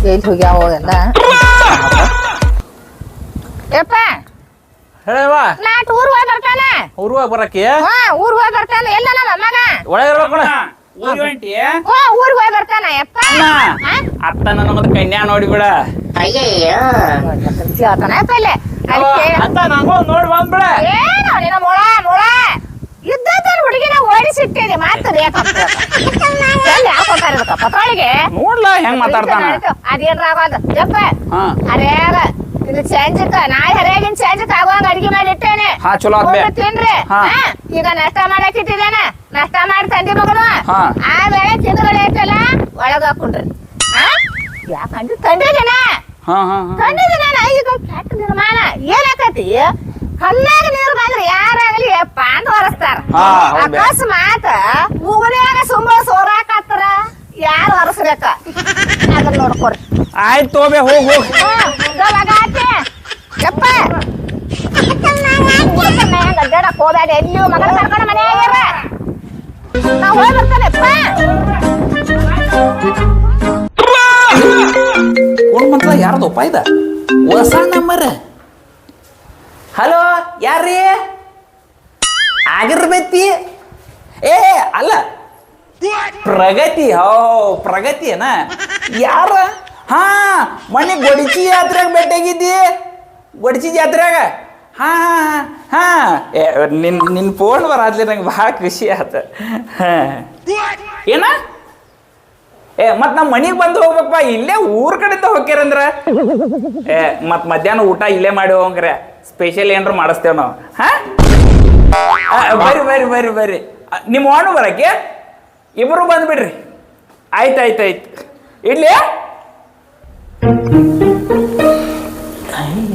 ಎಲ್ಲಿ ಹೋಗ್ಯಾವ ಎಲ್ಲ ಯಪ್ಪ ಹೇಳವ್ವ ನಾ ಟೂರ್ ಹೋಗಿ ಬರ್ತಾನ ಊರ್ ಹೋಗಿ ಬರಕ್ಕೆ ಊರ್ ಹೋಗಿ ಬರ್ತಾನ ಎಲ್ಲ ನಮ್ಮ ಮಗ ಒಳಗೆ ಇರ್ಬೇಕು ಊರಿಗೆ ಹೊಂಟಿ ಊರ್ ಹೋಗಿ ಬರ್ತಾನ ಯಪ್ಪ ಅತ್ತ ನನ್ನ ಮತ್ತೆ ಕನ್ಯಾ ನೋಡಿ ಬಿಡ ಹೇಳ್ತಾನ ಯಪ್ಪ ಇಲ್ಲೇ ಅಂತ ನಂಗೂ ನೋಡಿ ಬಂದ್ಬಿಡ ಏನು ನಿನ್ನ ಮೊಳ ಮೊಳ ಇದ್ದ ಹುಡುಗಿನ ಓಡಿಸಿಟ್ಟಿದೆ ಮಾತದೆ ಎಲ್ಲಿ ಹಾಕೋತಾರ ಪತ್ರಾಳಿಗೆ ನೋಡ್ಲಾ ಹೆಂಗ್ ಮಾತಾಡ್ತಾನ ಅದೇನ್ರ ಆಗೋದು ಯಪ್ಪ ಅರೇಗ ಇದು ಚೇಂಜ್ ನಾಳೆ ಹರಿಯಾಗಿನ ಚೇಂಜ್ ಆಗುವಂಗ ಅಡಿಗೆ ಮಾಡಿ ಇಟ್ಟೇನೆ ಚಲೋ ತಿನ್ರಿ ಈಗ ನಾಷ್ಟ ಮಾಡಕ್ ಇಟ್ಟಿದ್ದೇನೆ ನಾಷ್ಟ ಮಾಡಿ ತಂದಿ ಮಗನು ಆ ವೇಳೆ ತಿಂದ್ಗಡೆ ಐತಲ್ಲ ಒಳಗ ಹಾಕೊಂಡ್ರಿ ಯಾಕಂದ್ರೆ ತಂದಿದ್ದೇನ ತಂದಿದ್ದೇನ ಈಗ ಕೆಟ್ಟ ನಿರ್ಮಾಣ ಏನಾಕತಿ ಕಲ್ಲಾಗ ನೀರು ಬಂದ್ರೆ ಯಾರಾಗಲಿ ಯಪ್ಪ ಅಂತ ಹೊರಸ್ತಾರ ಅಕಸ್ಮಾತ್ ಮುಗುನ್ಯಾಗ ಸುಮ್ಮ ಸೋರಾಕತ್ತಾರ ಯಾರು ಹೊರಸ್ಬೇಕ ಅದನ್ನ ನೋಡ್ಕೊರಿ ಆಯ್ತು ತೋಬೆ ಹೋಗ್ ಹೋಗ್ ಯಪ್ಪ ಗಡ್ಡಾಡಕ್ ಹೋಗ್ಬೇಡ ಎಲ್ಲಿಯೂ ಮಗನ ಕರ್ಕೊಂಡು ಮನೆಯಾಗ್ಯಾರ ನಾ ಹೋಗಿ ಬರ್ತಾನೆಪ್ಪ ಫೋನ್ ಮಂತ್ರ ಯಾರ್ದಪ್ಪ ಇದ ಹೊಸ ನಂಬರ್ ಹಲೋ ಯಾರ್ರೀ ಆಗಿರ್ಬೇತಿ ಏ ಅಲ್ಲ ಪ್ರಗತಿ ಪ್ರಗತಿ ಏನ ಯಾರ ಹಾ ಮನೆ ಗೊಡಚಿ ಜಾತ್ರೆಗ ಭೇಟಿಯಾಗಿದ್ದಿ ಗೊಡಚಿ ಜಾತ್ರೆಗ ಹಾ ಹಾ ನಿನ್ ಫೋನ್ ಬರಾದ್ಲಿ ನಂಗೆ ಭಾಳ ಖುಷಿ ಆತ ಏನ ಮತ್ ನಮ್ಮ ಮನಿಗೆ ಬಂದು ಹೋಗ್ಬೇಕಪ್ಪ ಇಲ್ಲೇ ಊರ್ ಕಡೆಯಿಂದ ಹೋಗ್ಯಾರಂದ್ರ ಮತ್ ಮಧ್ಯಾಹ್ನ ಊಟ ಇಲ್ಲೇ ಮಾಡಿ ಹೋಗ್ರೆ ಸ್ಪೆಷಲ್ ಏನ್ರ ಮಾಡಿಸ್ತೇವ್ ನಾವು ಬರ್ರಿ ಬರ್ರಿ ಬರ್ರಿ ಬರ್ರಿ ನಿಮ್ಮ ಓಣು ಬರಕ್ಕೆ ಇಬ್ರು ಬಂದ್ಬಿಡ್ರಿ ಆಯ್ತು ಇಡ್ಲಿ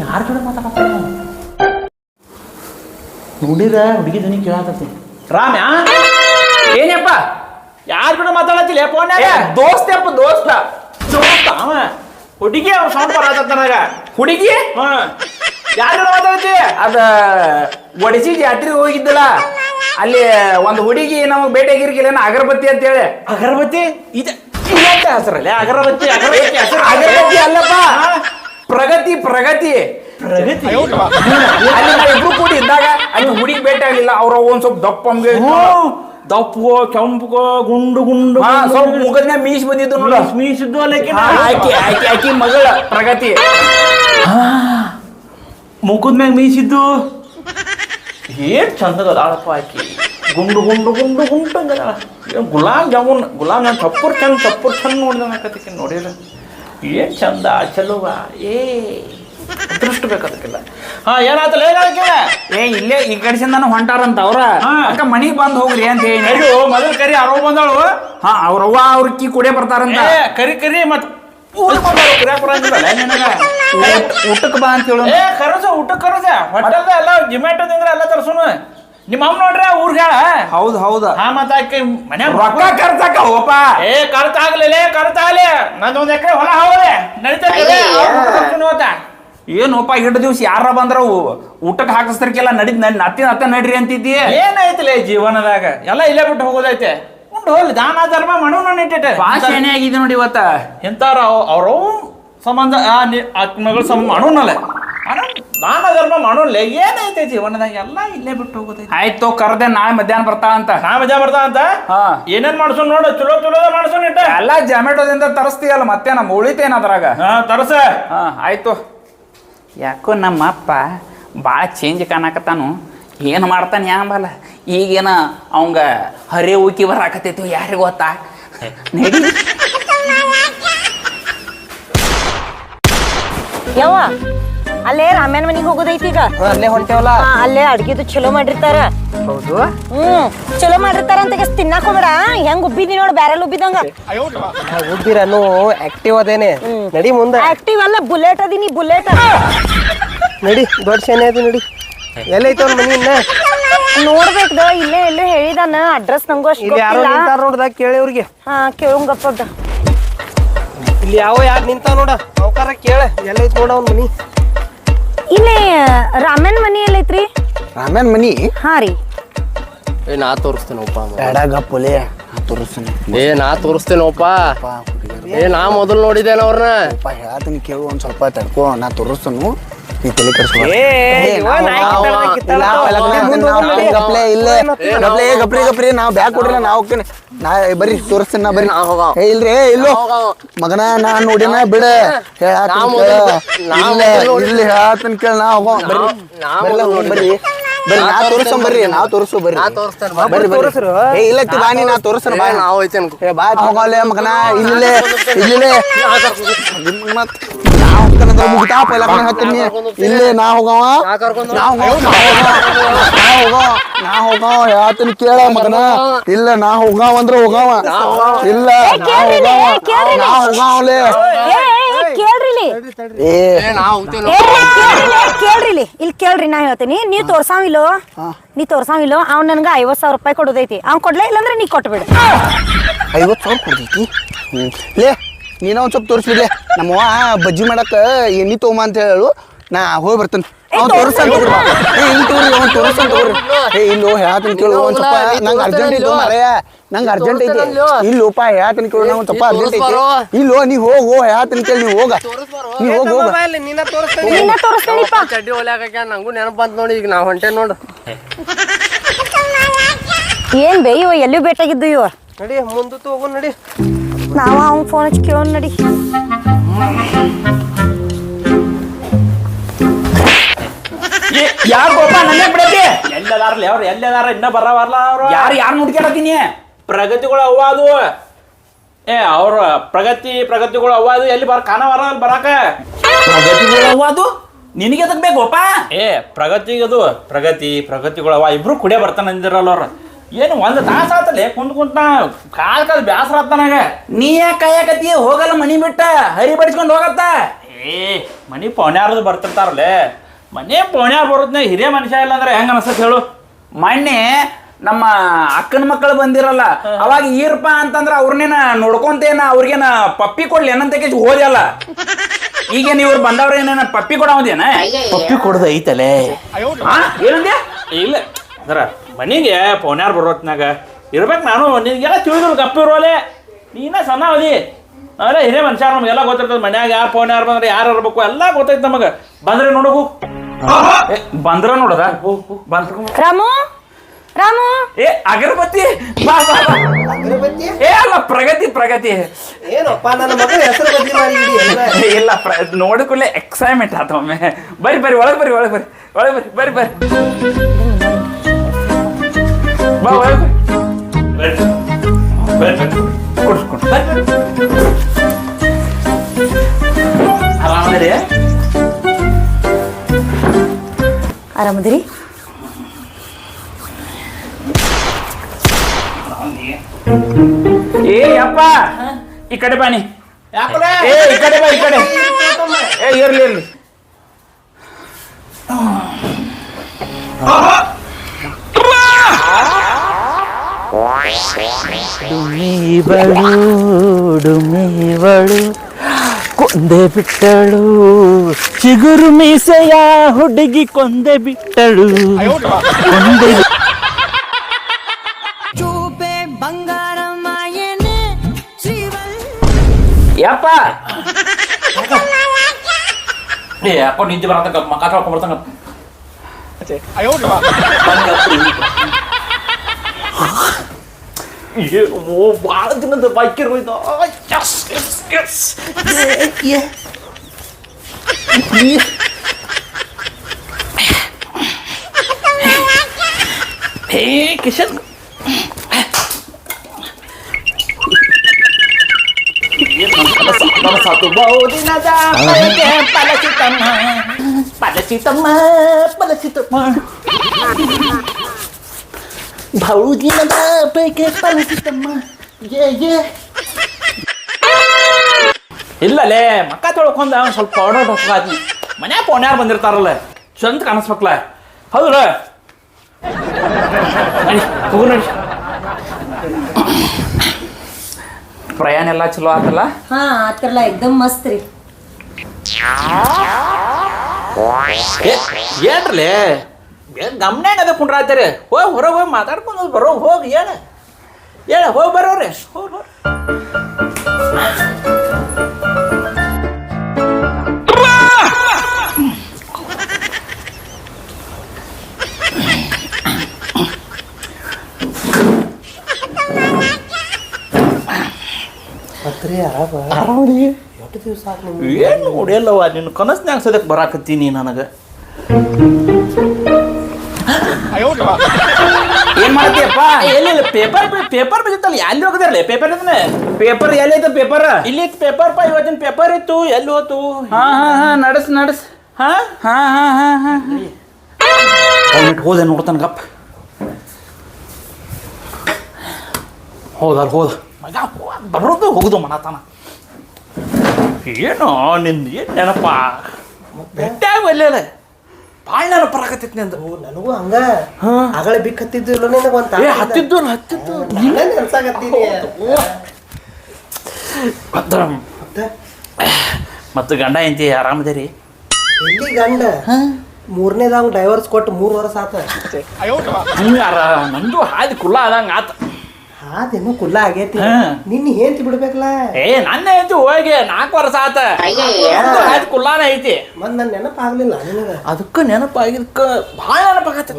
ಯಾರ ಕಡೆ ಮಾತಾಡ್ತಾರ ನೋಡಿರ ಹುಡುಗಿ ಧ್ವನಿ ಕೇಳಾತತಿ ರಾಮ್ಯ ಏನಪ್ಪ ಯಾರ ಕೂಡ ಮಾತಾಡತ್ತಿಲ್ಲ ಫೋನ್ಯಾಗ ದೋಸ್ತಪ್ಪ ದೋಸ್ತ ಅವ ಹುಡುಗಿ ಅವ ಸೌಂಡ್ ಬರತ್ತ ನನಗ ಹುಡುಗಿ ಯಾರ ಮಾತಾಡತ್ತಿ ಅದ ಒಡಿಸಿ ಜಾತ್ರೆಗೆ ಹೋಗಿದ್ದಲ್ಲ ಅಲ್ಲಿ ಒಂದು ಹುಡುಗಿ ನಮಗ್ ಭೇಟಿಯಾಗಿರ್ಕಿಲ್ಲ ಅಗರಬತ್ತಿ ಅಂತ ಹೇಳಿ ಅಗರಬತ್ತಿ ಹೆಸರಲ್ಲ ಅಗರಬತ್ತಿ ಅಗರಬತ್ತಿ ಅಗರಬತ್ತಿ ಅಲ್ಲಪ್ಪ ಪ್ರಗತಿ ಪ್ರಗತಿ ಪ್ರಗತಿ ಅಲ್ಲಿ ನಾವು ಇಬ್ರು ಕೂಡಿ ಇದ್ದಾಗ ಅಲ್ಲಿ ಹುಡುಗಿ ಭೇಟಿ ಆಗ್ಲಿಲ್ಲ ಅವ್ರ ಒಂದ್ ಸ್ವಲ್ಪ ದಪ್ಪಗೋ ಕೆಂಪಗೋ ಗುಂಡು ಗುಂಡು ಸ್ವಲ್ಪ ಮುಗದ್ನ ಮೀಸ್ ಬಂದಿದ್ದು ನೋಡ ಮೀಸಿದ್ದು ಆಕಿ ಮಗಳ ಪ್ರಗತಿ ಮುಖದ ಮ್ಯಾಗ ಮೀಸಿದ್ದು ಏನ್ ಚಂದದ ಆಳಪ್ಪ ಆಕಿ ಗುಂಡು ಗುಂಡು ಗುಂಡು ಗುಂಡು ಅಂಗದ ಗುಲಾಬ್ ಜಾಮೂನ್ ಚಪ್ಪರ್ ಚಂದ ನೋಡಿದಕತಿ ನೋಡಿಲ್ಲ ಏನ್ ಚಂದ ಚಲೋವ ಅದೃಷ್ಟ ಬೇಕದಕ್ಕೆಲ್ಲ ಏನಾಯ್ತಲ್ಲ ಇಲ್ಲೇ ಈ ಕಡೆಸಿಂದ ಹೊಂಟಾರಂತ ಅವ್ರ ಅಕ್ಕ ಮನಿಗ್ ಬಂದ್ ಹೋಗ್ರಿ ಅಂತ ಹೇಳಿ ಮೊದಲು ಕರಿ ಅವ್ರವ್ ಬಂದಳು ಅವ್ರವ್ವ ಅವ್ರಕ್ಕಿ ಕುಡಿಯ ಬರ್ತಾರಂತ ಕರಿ ಮತ್ ಊಟಕ್ಕೆ ಬಾ ಅಂತ ಹೇಳು ಕರಸ ಊಟಕ್ಕೆ ಕರಸ ಹೊಟ್ಟೆಲ್ಲ ಎಲ್ಲ ಜಿಮ್ಯಾಟೋ ತಿಂದ್ರೆ ಎಲ್ಲ ತರ್ಸುನು ನಿಮ್ಮ ಅಮ್ಮ ನೋಡ್ರಿ ಊರ್ಗ ಹೌದು ಮತ್ತಾಕಿ ಮನೆ ರೊಕ್ಕ ಖರ್ಚಾಕ ಹೋಪ ಖರ್ಚಾಗ್ಲಿಲ್ಲ ಖರ್ಚಾಗ್ಲಿ ನಂದೊಂದ್ ಎಕರೆ ಹೊಲ ಹೋದೆ ನಡೀತಾ ಏನೋಪ ಎರಡು ದಿವ್ಸ ಯಾರ ಬಂದ್ರ ಊಟಕ್ಕೆ ಹಾಕಿಸ್ತಿರ್ಕೆಲ್ಲ ಅತ್ತ ನಡ್ರಿ ಅಂತಿದ್ದಿ ಏನಾಯ್ತಲ್ಲ ಜೀವನದಾಗ ಎಲ್ಲ ಇಲ್ಲೇ ಬಿಟ್ಟು ಹೋಗೋದೈತೆ ಉಂಡು ಹೋಗ್ಲಿ ದಾನ ಧರ್ಮ ಮಾಡೋಣ ನಿಟ್ಟೆ ಭಾಷಣೆ ಆಗಿದೆ ನೋಡಿ ಇವತ್ತ ಎಂತಾರ ಅವ್ರ ಸಂಬಂಧ ಮಗಳ ಸಂಬಂಧ ಮಾಡೋಣಲ್ಲ ದಾನ ಧರ್ಮ ಮಾಡೋಲ್ಲ ಏನೈತೆ ಜೀವನದಾಗ ಎಲ್ಲ ಇಲ್ಲೇ ಬಿಟ್ಟು ಹೋಗೋದೈತೆ ಆಯ್ತು ಕರ್ದೆ ನಾಳೆ ಮಧ್ಯಾಹ್ನ ಬರ್ತಾ ಅಂತ ಏನೇನ್ ಮಾಡ್ಸೋಣ ನೋಡು ಚಲೋ ಮಾಡ್ಸೋಣ ಇಟ್ಟ ಎಲ್ಲ ಜೊಮ್ಯಾಟೋದಿಂದ ತರಿಸ್ತೀಯಲ್ಲ ಮತ್ತೆ ನಮ್ಮ ಉಳಿತೇನ ಅದ್ರಾಗ ತರಸ ಆಯ್ತು ಯಾಕೋ ನಮ್ಮ ಅಪ್ಪ ಭಾಳ ಚೇಂಜ್ ಕಾಣಕತ್ತಾನು ಏನು ಮಾಡ್ತಾನೆ ಯಾಂಬಲ್ಲ ಈಗೇನ ಅವಂಗ ಹರೇ ಉಕ್ಕಿ ಬರಾಕತ್ತೈತಿ ಯಾರಿಗೆ ಗೊತ್ತಾ ನಡಿ ಯವ್ವ ಅಲ್ಲೇ ರಾಮ್ಯಾನ್ ಮನಿಗೆ ಹೋಗೋದೈತಿ ಈಗ ಅಲ್ಲೇ ಹೊಂಟೇವಲ್ಲ ಅಲ್ಲೇ ಅಡ್ಗಿದು ಚಲೋ ಮಾಡಿರ್ತಾರ ಹೌದು ಚಲೋ ಮಾಡಿರ್ತಾರ ಅಂತ ತಿನ್ನಾಕ ಹೋಗ್ಬೇಡ ಹೆಂಗ್ ಉಬ್ಬಿದಿ ನೋಡ್ ಬ್ಯಾರಲ್ ಉಬ್ಬಿದಂಗ ಉಬ್ಬಿರನು ಆಕ್ಟಿವ್ ಅದೇನೆ ನಡಿ ಮುಂದೆ ಆಕ್ಟಿವ್ ಅಲ್ಲ ಬುಲೆಟ್ ಅದೀನಿ ಬುಲೆಟ್ ನಡಿ ದೊಡ್ಡ ಸೇನೆ ಅದಿ ನಡಿ ಎಲ್ಲೈತ ಅವ್ರ ಮನಿ ಇನ್ನ ನೋಡ್ಬೇಕದ ಇಲ್ಲೇ ಎಲ್ಲೇ ಹೇಳಿದಾನ ಅಡ್ರೆಸ್ ನಂಗೂ ಅಷ್ಟು ಯಾರೋ ನಿಂತಾರ ನೋಡ್ದಾಗ ಕೇಳಿ ಅವ್ರಿಗೆ ಕೇಳಂಗಪ್ಪದ ಇಲ್ಲಿ ಯಾರು ನಿಂತಾವ ನೋಡ ಅವಕಾರ ಕೇಳ ಎಲ್ಲೈತ್ ನೋಡ ಅವ್ನ ಮನಿ ಇಲ್ಲೇ ರಾಮನ್ ಮನಿ ಎಲ್ಲೈತ್ರಿ ರಾಮನ್ ಮನಿ ರೀ ನಾ ತೋರಿಸ್ತೇನಪ್ಪ ಬೇಡ ಗಪ್ಪಲೆ ತೋರಿಸ್ತಾನೆ ನಾ ತೋರಿಸ್ತೇನಪ್ಪ ನಾ ಮೊದಲು ನೋಡಿದ್ದೇನೆ ಅವ್ರನ್ನ. ಹೇಳ್ತೀನಿ ಕೇಳು ಒಂದ್ ಸ್ವಲ್ಪ ತಡ್ಕೋ ನಾ ತೋರಿಸ್ತನು ನೀ ತಲೆ ಕೆಡಿಸ್ಕೊ ಗಪ್ರಿ ನಾವ್ ಬ್ಯಾಗ್ ಕೊಡ್ರಿ ನಾ ಹೋಗ್ತೀನಿ ನಾ ಬರ್ರಿ ತೋರಿಸ್ತೀನಿ ನಾ ಬರ್ರಿ ಏ ಇಲ್ರಿ ಇಲ್ಲೋ ಮಗನ ನಾ ನೋಡಿನ ಬಿಡ ಇಲ್ಲಿ ಹೇಳತ್ತನ್ ಕೇಳ ನಾ ಹೋಗೋ ಬರ್ರಿ ಬರ್ರಿ ನಾ ತೋರಿಸ್ತಾನ ಬರ್ರಿ ನಾವ್ ತೋರಿಸು ಬರ್ರಿ ಬರ್ರಿ ಬರ್ರಿ ಏ ಇಲ್ಲತ್ತಿ ಬಾನಿ ನಾ ತೋರಿಸ್ತಾನ ಬಾ ನಾವು ಹೋಯ್ತೇನೆ ಏ ಬಾ ಹೋಗಲ್ಲ ಮಗನ ಇಲ್ಲೇ ಇಲ್ಲೇ ಮತ್ ನಾ ಹೋಗ್ತಾನಂದ್ರ ಮುಗಿತಾ ಪೈಲ ಹೇಳ್ತೀನಿ ಇಲ್ಲೇ ನಾ ಹೋಗವ ನಾ ಹೋಗವ ಹೇಳ್ತೀನಿ ಕೇಳ ಮಗನ ಇಲ್ಲ ನಾ ಹೋಗವ ಅಂದ್ರ ಹೋಗವ ಇಲ್ಲ ನಾ ಹೋಗವಲೇ ಕೇಳ್ರಿ ಇಲ್ಲಿ ಕೇಳ್ರಿ ನಾ ಹೇಳ್ತೀನಿ ನೀವ್ ತೋರ್ಸಾವಿಲ್ಲೋ ಅವ್ನ ನನ್ಗ 50,000 ರೂಪಾಯಿ ಕೊಡೋದೈತಿ ಅವ್ನ್ ಕೊಡ್ಲೇ ಇಲ್ಲಂದ್ರೆ ನೀ ಕೊಟ್ಬಿಡು. 50,000 ಕೊಡ್ತೈತಿ ಲೇ ನೀನ ಒಂದ್ ಸ್ವಲ್ಪ ತೋರಿಸ್ಬಿಡ್ಲೆ ನಮ್ಮವ್ವ ಬಜ್ಜಿ ಮಾಡಕ್ಕ ಎಣ್ಣಿ ತಗೊಂಬ ಅಂತ ಹೇಳು ನಾ ಹೋಗಿ ಬರ್ತೇನೆ ಅವ್ನು ತೋರಿಸ್ತಾನ ತಗೋರಿ ಏ ಇಲ್ಲೋ ಹೇಳ್ತೀನಿ ಕೇಳು ಒಂದ್ ಸ್ವಲ್ಪ ನಂಗೆ ಅರ್ಜೆಂಟ್ ಐತಿ ಮರೆಯ ನಂಗೆ ಅರ್ಜೆಂಟ್ ಐತಿ ಇಲ್ಲೋಪ ಹೇಳ್ತೀನಿ ಕೇಳು ನಂಗೆ ಒಂದ್ ಸ್ವಲ್ಪ ಅರ್ಜೆಂಟ್ ಐತಿ ಇಲ್ಲೋ ನೀ ಹೋಗು ಹೇಳ್ತೀನಿ ಕೇಳಿ ನೀ ಹೋಗ ನೀ ಹೋಗ ಚಡ್ಡಿ ಹೊಲ್ಯಾಕ ನಂಗೂ ನೆನಪು ಬಂತ ನೋಡಿ ಈಗ ನಾವ್ ಹೊಂಟೆ ನೋಡು. ಏನ್ ಬೇ ಇವ ಎಲ್ಲಿ ಭೇಟಾಗಿದ್ದು ಇವ ನಡಿ ಮುಂದೆ ಹೋಗು ನಡಿ. ನಾವ ಅವ್ನ್ ಫೋನ್ ಹಚ್ಚಿ ಕೇಳೋಣ ನಡಿ. ಯಾರು ಗೋಪ ನನ್ನೇ ಬಿಡತಿ ಎಲ್ಲದಾರಲ್ಲ ಅವ್ರು ಎಲ್ಲದಾರ ಇನ್ನ ಬರವಲ್ಲ ಅವ್ರು ಯಾರು ನೋಡ್ಕೊಳತೀನಿ ಪ್ರಗತಿಗಳು ಅವ್ವ ಅದು ಏ ಅವ್ರ ಪ್ರಗತಿಗಳು ಅವ್ವ ಅದು ಎಲ್ಲಿ ಕಾಣವರ ಅಲ್ಲಿ ಬರಾಕ ಪ್ರಗತಿಗಳು ಅವ್ವ ಅದು ನಿನಗೆ ಅದಕ್ಕೆ ಬೇಕೋಪ ಏ ಪ್ರಗತಿಗಳು ಅವ್ವ ಇಬ್ರು ಕುಡಿಯ ಬರ್ತಾನ ಅಂದಿರಲ್ಲ ಅವ್ರ ಏನು ಒಂದು ತಾಸ ಆತಲೆ ಕುಂತ ಕಾಲ್ ಬ್ಯಾಸರ ಆತ ನನಗ ನೀ ಯಾಕೆ ಕಾಯಕತ್ತಿ ಹೋಗಲ್ಲ ಮನಿ ಬಿಟ್ಟ ಹರಿ ಬಡಿಸ್ಕೊಂಡು ಹೋಗತ್ತ ಏ ಮನಿ ಪೌನ್ಯಾರದು ಬರ್ತಿರ್ತಾರಲ್ಲೇ ಮನೆ ಪೌನ್ಯಾರ ಬರೋದ್ನಾಗ ಹಿರಿಯ ಮನುಷ್ಯ ಇಲ್ಲ ಅಂದ್ರೆ ಹೆಂಗ ಅನ್ಸತ್ ಹೇಳು ಮೊನ್ನೆ ನಮ್ಮ ಅಕ್ಕನ ಮಕ್ಕಳು ಬಂದಿರಲ್ಲ ಅವಾಗ ಈರಪ್ಪ ಅಂತಂದ್ರ ಅವ್ರನ್ನೇನ ನೋಡ್ಕೊಂತೇನ ಅವ್ರಿಗೇನ ಪಪ್ಪಿ ಕೊಡ್ಲಿ ಏನಂತ ಕೇಳಿ ಹೋದ್ಯಲ್ಲ ಈಗೇನು ಇವ್ರು ಬಂದವ್ರ ಏನೇನ ಪಪ್ಪಿ ಕೊಡೋದೇನ ಪಪ್ಪಿ ಕೊಡೋದು ಐತಲೆ ಏನಂದ್ಯಾ ಇಲ್ಲ ಅಂದ್ರ ಮನೆಗೆ ಪೌನ್ಯಾರ ಬರೋತ್ನಾಗ ಇರ್ಬೇಕು ನಾನು ನಿನ್ಗೆಲ್ಲ ತಿಳಿದ್ರು ಗಪ್ಪ ಇರೋಲೆ ನೀನ ಸಣ್ಣ ಅವಧಿ ನಾವೆಲ್ಲ ಹಿರಿಯ ಮನುಷ್ಯ ನಮ್ಗೆಲ್ಲ ಗೊತ್ತಿರ್ತದೆ ಮನ್ಯಾಗ ಯಾರು ಪೌನ್ಯಾರ ಬಂದ್ರೆ ಯಾರು ಇರ್ಬೇಕು ಎಲ್ಲ ಗೊತ್ತೈತೆ ನಮಗೆ ಬಂದ್ರೆ ನೋಡೋಗು ಬಂದ್ರ ನೋಡದ ರಾಮು ರಾಮು ಏ ಅಗರಬತ್ತಿ ಬಾ ಬಾ ಅಗರಬತ್ತಿ ಏ ಅಲ್ಲ ಪ್ರಗತಿ ಏನಪ್ಪ ನನ್ನ ಮಗನ ಹೆಸರು ಬದಲಿ ಮಾಡಿ ಇಲ್ಲ ನೋಡಿಕೊಳ್ಳೆ ಎಕ್ಸೈಟ್ಮೆಂಟ್ ಆತ ಒಮ್ಮೆ ಬರ್ರಿ ಒಳಗೆ ಬರ್ರಿ ಬಾ ಒಳಗೆ ಬರ್ರಿ ಕುಡ್ಸ್ಕೊಂಡು ಆರಾಮದ್ರಿ ಆರಾಮದಿರಿ ಏ ಅಪ್ಪ ಈ ಕಡೆ ಬಾನಿ ಏ ಈ ಕಡೆ ಬಾ ಏ ಇರ್ಲಿ ಡುಮಿವಳು ಕೊಂದೆ ಬಿಟ್ಟಳು ಚಿಗುರು ಮೀಸೆಯ ಹುಡುಗಿ ಕೊಂದೆ ಬಿಟ್ಟಳು ಯಪ್ಪ ಏ ಯಾಕೋ ನಿದ್ದೆ ಬರತಕ್ಕ ಮಕ್ಕ ತೊಳ್ಕೊಂಡ್ಬರ್ತಂಗ ಭಾಳ ದಿನದ ಬೈಕರ್ ಹೋಯ್ತು ಹೇ Kishan satu bau dinada pada citama bau dinada pada citama ಇಲ್ಲಲೇ ಮಕ್ಕ ತೊಳ್ಕೊಂಡ ಒಂದು ಸ್ವಲ್ಪ ಪೌಡರ್ ಹಾಕಿ ಮನ್ಯಾಗ ಪೌನ್ಯಾರು ಬಂದಿರ್ತಾರಲ್ಲ ಚಂದ ಕಾಣಿಸ್ಬೇಕಲ್ಲ ಹೌದಲ್ಲ ಹೋಗು ನೋಡಿ ಪ್ರಯಾಣ ಎಲ್ಲ ಚಲೋ ಆತಲ್ಲ ಹಾ ಆತಲ್ಲ एकदम ಮಸ್ತ್ ರೀ ಏನ್ರಲೇ ಗಮನ ಅದ ಕುಂಡ್ರಾಯ್ತಾರೆ ಹೋಗಿ ಹೊರಗೆ ಹೋಗಿ ಮಾತಾಡ್ಕೊಂಡು ಬರೋ ಹೋಗಿ ಹೇಳ ಹೋಗಿ ಬರೋರಿ ಹೋಗಿ ಮತ್ರಿ ಆರಾಮ ಆರಾಮದಿ ಎಷ್ಟು ದಿವಸ ಆತ್ ನಿಮ್ಗೆ ಏನು ಹೊಡಿಯಲ್ಲವ ನಿನ್ನ ಕನಸ್ನ್ಯಾಗ ಸದ್ಯಕ್ಕೆ ಬರಾಕತ್ತೀನಿ ನನಗೆ ಏನ್ ಮಾಡ್ತೀಯಪ್ಪ ಎಲ್ಲಿ ಪೇಪರ್ ಬಿದ್ದಿತ್ತಲ್ಲ ಎಲ್ಲಿ ಹೋಗದಿರಲ್ಲ ಪೇಪರ್ ಇದನ್ನ ಪೇಪರ್ ಎಲ್ಲೈತ ಪೇಪರ್ ಇಲ್ಲಿ ಇತ್ತು ಪೇಪರ್ ಇವತ್ತಿನ ಪೇಪರ್ ಇತ್ತು ಎಲ್ಲಿ ಹೋತು ಹಾ ನಡಸ್ ಹಾ ಹಾ ಹೋದೆ ನೋಡ್ತಾನ ಗಪ್ ಹೋದ ಮಗ ಬರೋದು ಹೋಗುದು ಮನತಾನ ಏನು ನಿಂದು ಏನು ನೆನಪ ಬೆಟ್ಟಾಗ ಒಲ್ಲೆಲ್ಲ ಭಾಳ ನೆನಪು ಬರಾಕತ್ತೈತಿ ನಿಂದು ನನಗೂ ಹಂಗ ಆಗಳ ಬಿಕ್ ಹತ್ತಿದ್ದು ಇಲ್ಲ ನಿನಗೆ ಒಂದು ಹತ್ತಿದ್ದು ನೆನ್ಸಾಗತ್ತೀನಿ ಮತ್ತು ಗಂಡ ಎಂತಿ ಆರಾಮದೇರಿ ಎಲ್ಲಿ ಗಂಡ ಮೂರನೇದಾಗ ಡೈವರ್ಸ್ ಕೊಟ್ಟು 3 ವರ್ಷ ಆತ ಹಂಗಾರ ನಂದು ಹಾದಿ ಕುಲ್ಲ ಆದಂಗ ಆತ ಅದೇನು ಕುಲ್ಲ ಆಗೈತಿ ಹಾ. ನಿನ್ನ ಹೇಂತಿ ಬಿಡ್ಬೇಕಲ್ಲ ನನ್ನ ಎಂತಿ ಹೋಗಿ 4 ವರ್ಷ ಆತ ಹಾದಿ ಕುಲ್ಲಾನ ಐತಿ ಮತ್ ನನ್ ನೆನಪಾಗ್ಲಿಲ್ಲ ನಿನಗ ಅದಕ್ಕೆ ನೆನಪಾಗಿದ್ಕ ಭಾಳ ನೆನಪಾಗತ್ತ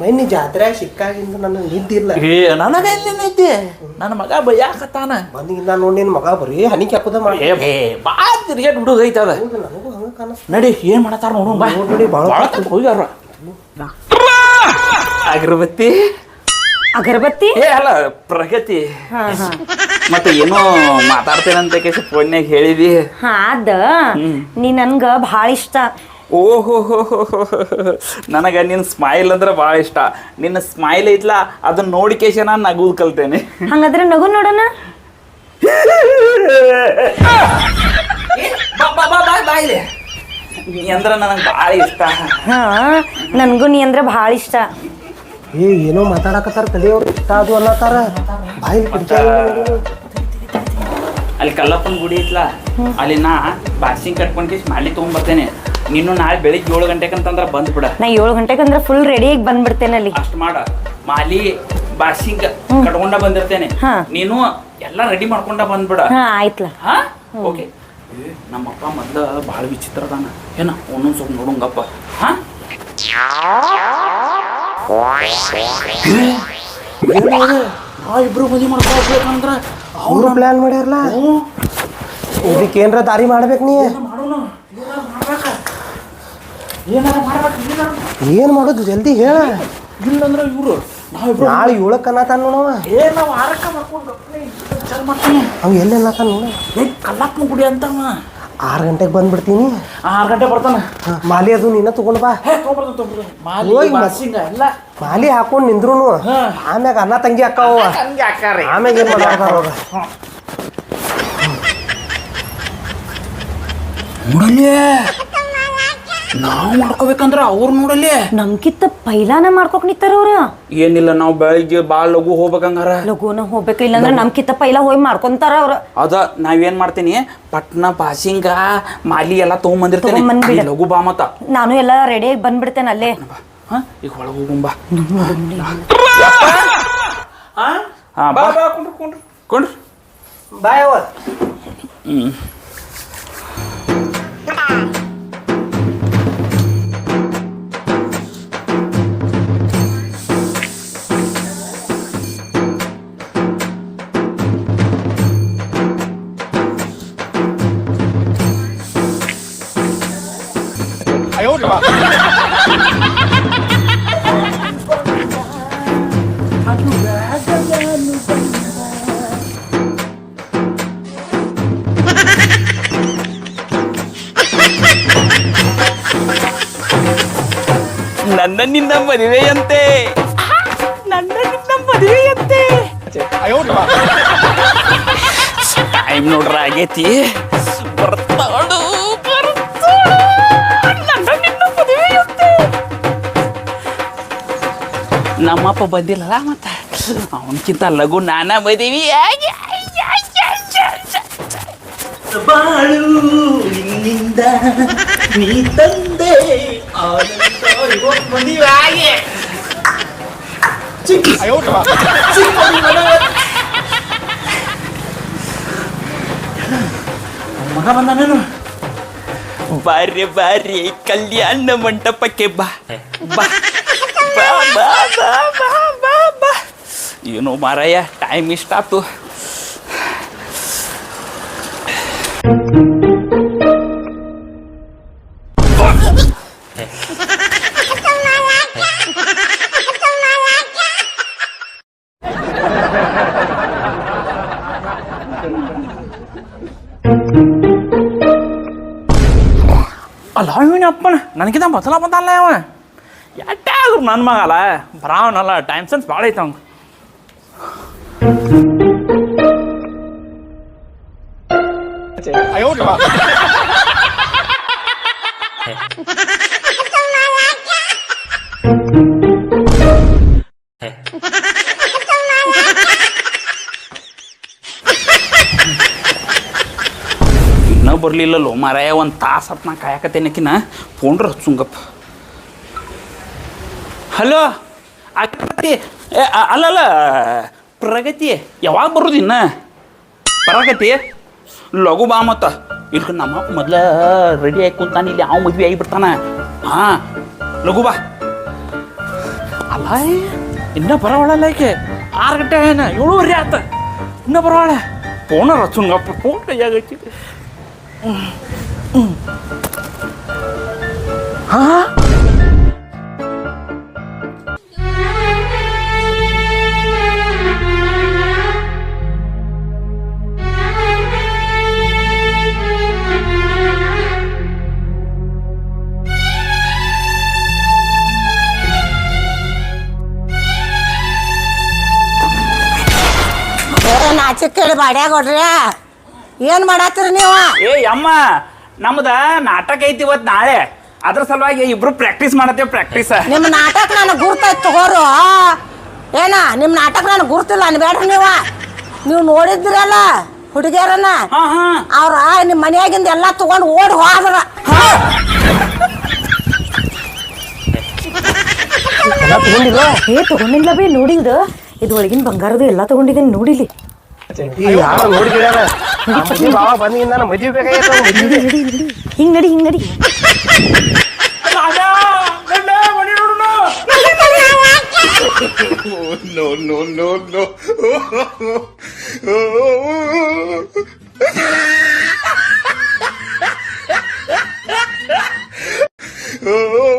ಮೈನಿ ಜಾತ್ರೆಯಾಗ ಸಿಕ್ಕಾಗಿಂದ ನನಗೆ ನಿದ್ದಿಲ್ಲ ನನಗ ಎಲ್ಲಿನೈತಿ ನನ್ನ ಮಗ ಬೈಯಾಕತ್ತಾನ ಬಂದಿಗಿಂದ ನೋಡಿ ನಿನ್ ಮಗ ಬರೀ ಹನಿಕೆ ಹಾಕುದ ಮಾಡಿ ಬಾ ತಿರ್ಗೇಟ್ ಹುಡುಗ ಐತದ ನನಗೂ ಹಂಗ ಕಾಣಿಸ್ ನಡಿ ಏನ್ ಮಾಡತ್ತಾರ ನೋಡು ಬಾ ನೋಡಿ ಭಾಳ ಹೋಗ್ಯಾರ ಅಗರಬತ್ತಿ ಅಗರಬತ್ತಿ ಅಲ್ಲ ಪ್ರಗತಿ ಹಾ ಮತ್ತೆ ಏನೋ ಮಾತಾಡ್ತೇನಂತ ಕೇಸಿ ಫೋನ್ಯಾಗ ಹೇಳಿದಿ ಅದ ನೀ ನನ್ಗ ಭಾಳ ಇಷ್ಟ. ಓಹೋ ನನಗೆ ನಿನ್ನ ಸ್ಮೈಲ್ ಅಂದ್ರೆ ಭಾಳ ಇಷ್ಟ. ನಿನ್ನ ಸ್ಮೈಲ್ ಐತ್ಲಾ ಅದನ್ನ ನೋಡಿ ಕೇಶ ನಾನು ನಗುದು ಕಲ್ತೇನೆ. ಹಂಗಾದ್ರೆ ನಗು ನೋಡೋಣ. ನೀ ಅಂದ್ರೆ ನನಗೆ ಭಾಳ ಇಷ್ಟ. ಹಾ ನನ್ಗೂ ನೀ ಅಂದ್ರೆ ಭಾಳ ಇಷ್ಟ. ಏನೋ ಮಾತಾಡಕತ್ತಾರ ತಲೆಯವ್ರು ಇಷ್ಟ ಅದು ಅನ್ನತ್ತಾರ ಬಾಯಿ ಅಲ್ಲಿ ಕಲ್ಲಪ್ಪನ ಗುಡಿ ಐತ್ಲಾ ಅಲ್ಲಿ ನಾ ಬಾಸಿಂಗ್ ಕಟ್ಕೊಂಡ್ ಕೇಸಿ ಮಾಡಿ ತೊಗೊಂಡ್ಬರ್ತೇನೆ. ನೀನು ನಾಳೆ ಬೆಳಿಗ್ಗೆ 7 ಗಂಟೆಗೆ ಅಂತಂದ್ರೆ ಬಂದ್ಬಿಡ. ನಾ 7 ಗಂಟೆಗೆ ಅಂದ್ರೆ ಫುಲ್ ರೆಡಿಯಾಗಿ ಬಂದ್ಬಿಡ್ತೇನೆ ಅಲ್ಲಿ. ಅಷ್ಟು ಮಾಡ ಮಾಲಿ ಬಾಸಿಂಗ್ ಕಟ್ಕೊಂಡ ಬಂದಿರ್ತೇನೆ. ನೀನು ಎಲ್ಲ ರೆಡಿ ಮಾಡ್ಕೊಂಡ ಬಂದ್ಬಿಡ. ಹಾ ಆಯ್ತಲ್ಲ. ಹಾ ಓಕೆ. ನಮ್ಮಪ್ಪ ಮೊದ್ಲ ಭಾಳ ವಿಚಿತ್ರ ಅದಾನ ಏನ ಒಂದೊಂದು ಸ್ವಲ್ಪ ನೋಡಂಗಪ್ಪ. ಹಾ ಇಬ್ರು ಮದುವೆ ಮಾಡ್ಕೊಳ್ಬೇಕಂದ್ರ ಅವ್ರು ಪ್ಲಾನ್ ಮಾಡ್ಯಾರಲ್ಲ ಇದಕ್ಕೆ ಏನ್ರ ದಾರಿ ಮಾಡ್ಬೇಕು ನೀ ಏನ್ ಮಾಡೋದು ಜಲ್ದಿ ಹೇಳ. ಇಲ್ಲಂದ್ರ ಇವ್ರು ನಾಳೆ 7ಕ್ಕೆ ಅನ್ನತಾನ ನೋಡವ. ನಾವು ಆರಕ್ಕ ಮಾಡ್ಕೊಂಡು ಅವ್ ಎಲ್ಲಿ ಅನ್ನತಾನ ನೋಡ. ಕಲ್ಲಪ್ಪನ ಗುಡಿ ಅಂತವ 6 ಗಂಟೆಗೆ ಬಂದ್ಬಿಡ್ತೀನಿ. 6 ಗಂಟೆ ಬರ್ತಾನ. ಮಾಲಿ ಅದು ನೀನ ತಗೊಂಡ್ ಬಾ. ಮಾಲಿ ಹಾಕೊಂಡ್ ನಿಂದ್ರು ಆಮ್ಯಾಗ ಅನ್ನ ತಂಗಿ ಅಕ್ಕಾವ ಆಮ್ಯಾಗ ಏನ್ ಮಾಡ್ತಾರ ನೋಡಲ್ಲಿ ನಾವು ಮಾಡ್ಕೋಬೇಕಂದ್ರ ಅವ್ರು ನೋಡಲ್ಲಿ ನಮ್ಕಿತ್ತ ಪೈಲಾನ ಮಾಡ್ಕೋಕ್ ನಿತ್ತಾರ ಅವ್ರ. ಏನಿಲ್ಲ ನಾವು ಬೆಳಿಗ್ಗೆ ಭಾಳ ಲಘು ಹೋಗ್ಬೇಕಂಗಾರ ಲಘುನ ಹೋಗ್ಬೇಕ ಇಲ್ಲಾಂದ್ರೆ ನಮ್ಕಿತ್ತ ಪೈಲಾ ಹೋಗಿ ಮಾಡ್ಕೊಂತಾರ ಅವ್ರ. ಅದ ನಾವೇನ್ ಮಾಡ್ತೀನಿ ಪಟ್ನ ಬಾಸಿಂಗ ಮಾಲಿ ಎಲ್ಲ ತಗೊಂಬಂದಿರ್ತೇನೆ. ಲಘು ಬಾ ಮತ್ತ ನಾನು ಎಲ್ಲ ರೆಡಿಯಾಗಿ ಬಂದ್ಬಿಡ್ತೇನೆ ಅಲ್ಲೇ. ಈಗ ಒಳಗೆ ಹೋಗುಂಬಾ. ಕೊಂಡ್ರಿ ಬಾಯ್ ಅವ. ನನ್ನ ನಿನ್ನ ಮದುವೆಯಂತೆ ಟೈಮ್ ನೋಡ್ರ ಆಗೇತಿ. ಬರ್ತಾಳು ನಮ್ಮಪ್ಪ ಬಂದಿಲ್ಲಲ್ಲ ಮತ್ತ ಅವನಕ್ಕಿಂತ ಲಘು ನಾನ ಮದುವೆ ಬಾಳು ನಿನ್ನಿಂದ ನೀ ತಂದೆ ಮಗ ಬಂದಾನೇನು? ಬಾರ್ರಿ ಬಾರ್ರಿ ಕಲ್ಯಾಣ ಮಂಟಪಕ್ಕೆ ಬಾ ಬಾ ಬಾ ಬಾ ಬಾ ಬಾ ಬಾ ಬಾ. ಏನೋ ಮಾರಾಯ ಟೈಮ್ ಇಷ್ಟಾತು. ಅಲ್ಲ ಇವನ ಅಪ್ಪನ ನನಗಿಂತ ಮೊದಲ ಬಂದಲ್ಲ ಅವ. ಎಟ್ಟಾದ್ರು ನನ್ನ ಮಗ ಅಲ್ಲ ಬರಾವನಲ್ಲ, ಟೈಮ್ ಸೆನ್ಸ್ ಭಾಳ ಐತೆ ಅವಂಗೆ. ಇನ್ನೂ ಬರ್ಲಿಲ್ಲಲ್ಲೋ ಮಾರಾಯ, ಒಂದು ತಾಸು ಹತ್ತು ನಾ ಕಾಯಕತ್ತೇನಕಿನ ಫೋನ್ರ ಹಚ್ಚುಂಗಪ್ಪ. ಹಲೋ ಅಕ್ಕಿ, ಅಲ್ಲಲ್ಲ ಪ್ರಗತಿ ಯಾವಾಗ ಬರೋದು ಇನ್ನ? ಬರಾಕತಿ ಲಘು ಬಾ ಮತ್ತ. ಇಲ್ಲಿ ನಮ್ಮ ಮೊದ್ಲ ರೆಡಿ ಆಗಿ ಕುಂತಾನ, ಇಲ್ಲಿ ಯಾವ ಮದ್ವೆ ಆಗಿಬಿಡ್ತಾನ. ಹಾಂ ಲಘು ಬಾ. ಅಲ್ಲ ಇನ್ನೂ ಬರೋವಳಲ್ಲ ಆಕೆ, 6 ಗಂಟೆ ಏನ 7:30 ಆತ, ಇನ್ನೂ ಬರೋವಳ. ಫೋನ ಹಚ್ಚುಂಗಪ್ಪ, ಫೋನ್ ಕೈಯಾಗೈತಿ. ಹಾಂ ನಾಚಿಕ್ ಕೇಳಿ ಬಾಡ್ಯಾಗ ಹೊಡ್ರಿ ಏನ್ ಮಾಡತ್ತೀರಿ ನೀವು? ಏ ಅಮ್ಮ, ನಮ್ದ ನಾಟಕ ಐತಿ ಇವತ್ತು ನಾಳೆ, ಅದ್ರ ಸಲುವಾಗಿ ಇಬ್ರು ಪ್ರಾಕ್ಟೀಸ್ ಮಾಡತ್ತೇವೆ. ಪ್ರಾಕ್ಟೀಸ್ ನಿಮ್ ನಾಟಕ ನನಗೆ ಗುರ್ತೈತಿ ತಗೋರು. ಏನ ನಿಮ್ ನಾಟಕ ನನಗೆ ಗುರ್ತಿಲ್ಲ ಅನ್ಬೇಡ್ರಿ ನೀವು ನೋಡಿದ್ರಲ್ಲ ಹುಡುಗಿಯರನ್ನ, ಅವ್ರ ನಿಮ್ ಮನೆಯಾಗಿಂದ ಎಲ್ಲಾ ತಗೊಂಡು ಓಡಿ ಹೋದ್ರ. ತಗೊಂಡಿಲ್ಲ ಬಿ ನೋಡಿದ. ಇದು ಒಳಗಿನ ಬಂಗಾರದು ಎಲ್ಲ ತಗೊಂಡಿದ್ದೀನಿ ನೋಡಿಲಿ. ಯಾರು ನೋಡಿದಾರ ಬಾವ ಬಂದಿಂದ ಮದುವೆ ಬೇಕಾಗಿತ್ತು. ಹಿಂಗ್ ನಡಿ ಹಿಂಗ್ ನಡಿ. Oh